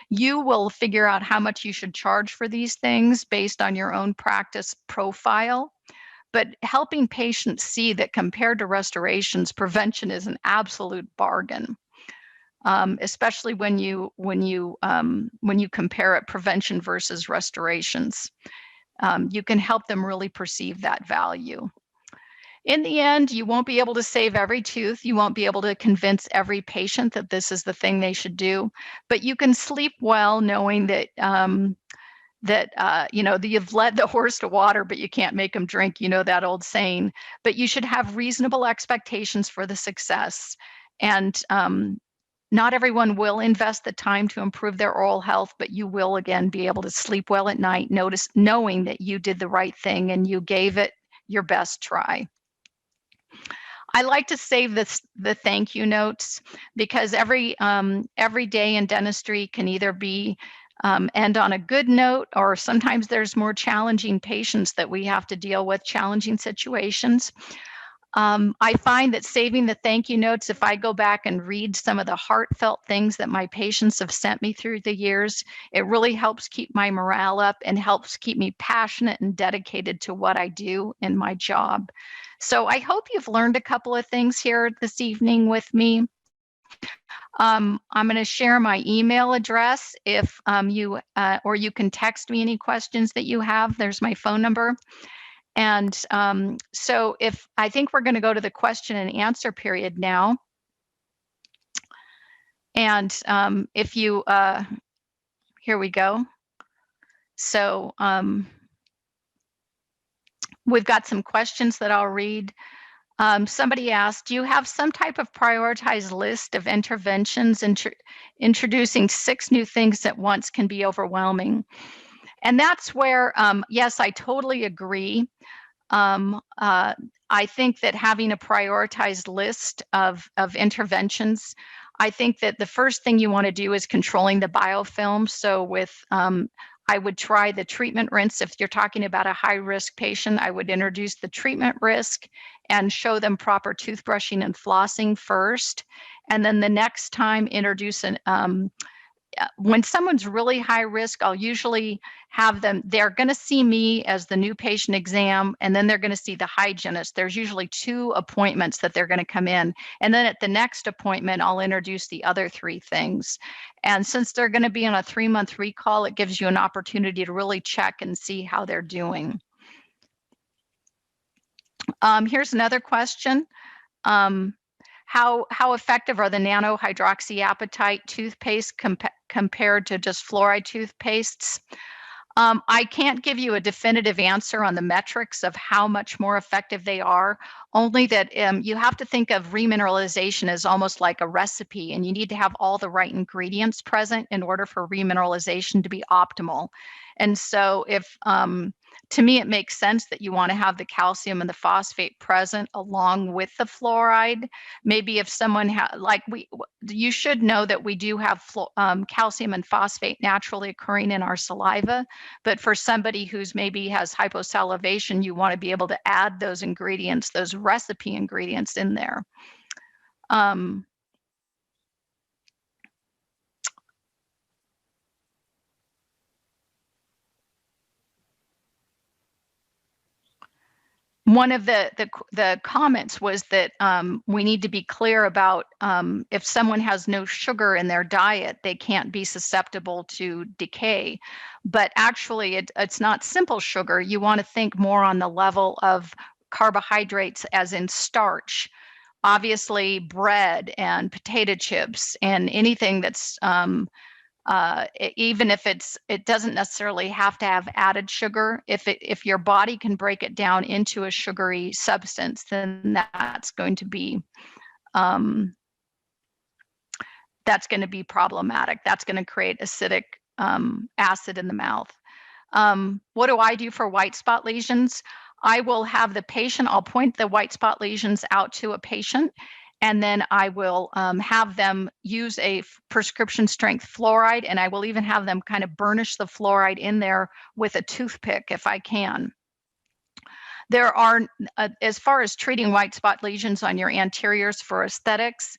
You will figure out how much you should charge for these things based on your own practice profile. But helping patients see that compared to restorations, prevention is an absolute bargain, especially when you compare it prevention versus restorations. You can help them really perceive that value. In the end, you won't be able to save every tooth. You won't be able to convince every patient that this is the thing they should do, but you can sleep well knowing that you've led the horse to water, but you can't make him drink, that old saying. But you should have reasonable expectations for the success. And not everyone will invest the time to improve their oral health, but you will, again, be able to sleep well at night, knowing that you did the right thing and you gave it your best try. I like to save the thank you notes because every day in dentistry can either be end on a good note, or sometimes there's more challenging patients that we have to deal with, challenging situations. I find that saving the thank you notes, if I go back and read some of the heartfelt things that my patients have sent me through the years, it really helps keep my morale up and helps keep me passionate and dedicated to what I do in my job. So I hope you've learned a couple of things here this evening with me. I'm going to share my email address if or you can text me any questions that you have. There's my phone number. And so if I think we're going to go to the question and answer period now. And if you, here we go. So we've got some questions that I'll read. Somebody asked, do you have some type of prioritized list of interventions? Introducing 6 new things at once can be overwhelming. And that's where, yes, I totally agree. I think that having a prioritized list of interventions, I think that the first thing you want to do is controlling the biofilm. So with, I would try the treatment rinse. If you're talking about a high risk patient, I would introduce the treatment risk and show them proper toothbrushing and flossing first. And then the next time introduce an, when someone's really high risk, I'll usually have them, they're going to see me as the new patient exam, and then they're going to see the hygienist. There's usually 2 appointments that they're going to come in. And then at the next appointment, I'll introduce the other 3 things. And since they're going to be on a 3-month recall, it gives you an opportunity to really check and see how they're doing. Here's another question. How effective are the nanohydroxyapatite toothpaste compared to just fluoride toothpastes? I can't give you a definitive answer on the metrics of how much more effective they are, only that you have to think of remineralization as almost like a recipe, and you need to have all the right ingredients present in order for remineralization to be optimal. And so if to me, it makes sense that you want to have the calcium and the phosphate present along with the fluoride. Maybe if someone you should know that we do have calcium and phosphate naturally occurring in our saliva. But for somebody who's maybe has hyposalivation, you want to be able to add those ingredients, those recipe ingredients in there. One of the comments was that we need to be clear about if someone has no sugar in their diet, they can't be susceptible to decay. But actually, it's not simple sugar. You want to think more on the level of carbohydrates, as in starch. Obviously, bread and potato chips and anything that's even if it doesn't necessarily have to have added sugar. If your body can break it down into a sugary substance, then that's going to be problematic. That's going to create acidic acid in the mouth. What do I do for white spot lesions? I will have the patient, I'll point the white spot lesions out to a patient, and then I will have them use a prescription strength fluoride, and I will even have them kind of burnish the fluoride in there with a toothpick if I can. There are, as far as treating white spot lesions on your anteriors for aesthetics,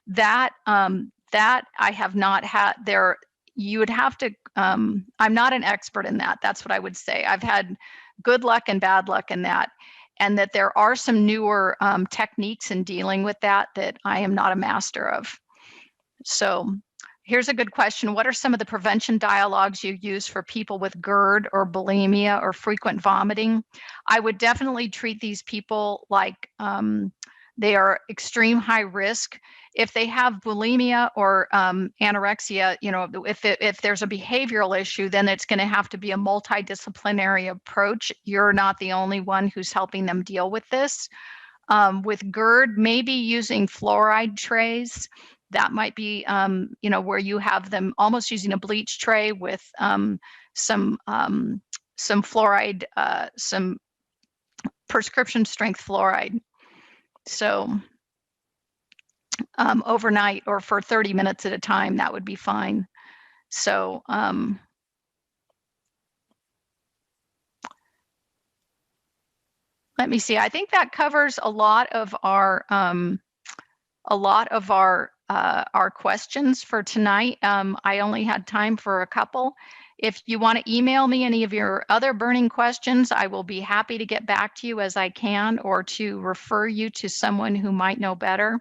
that I have not had there. You would have to, I'm not an expert in that. That's what I would say. I've had good luck and bad luck in that. And that there are some newer techniques in dealing with that I am not a master of. So here's a good question. What are some of the prevention dialogues you use for people with GERD or bulimia or frequent vomiting? I would definitely treat these people like they are extreme high risk. If they have bulimia or anorexia, if there's a behavioral issue, then it's going to have to be a multidisciplinary approach. You're not the only one who's helping them deal with this. With GERD, maybe using fluoride trays. That might be, where you have them almost using a bleach tray with some fluoride, some prescription strength fluoride. So overnight or for 30 minutes at a time, that would be fine. So let me see. I think that covers a lot of our questions for tonight. I only had time for a couple. If you want to email me any of your other burning questions, I will be happy to get back to you as I can, or to refer you to someone who might know better.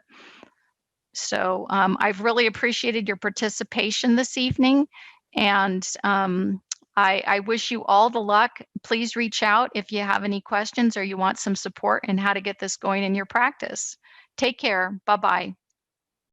So I've really appreciated your participation this evening, and I wish you all the luck. Please reach out if you have any questions or you want some support in how to get this going in your practice. Take care. Bye-bye.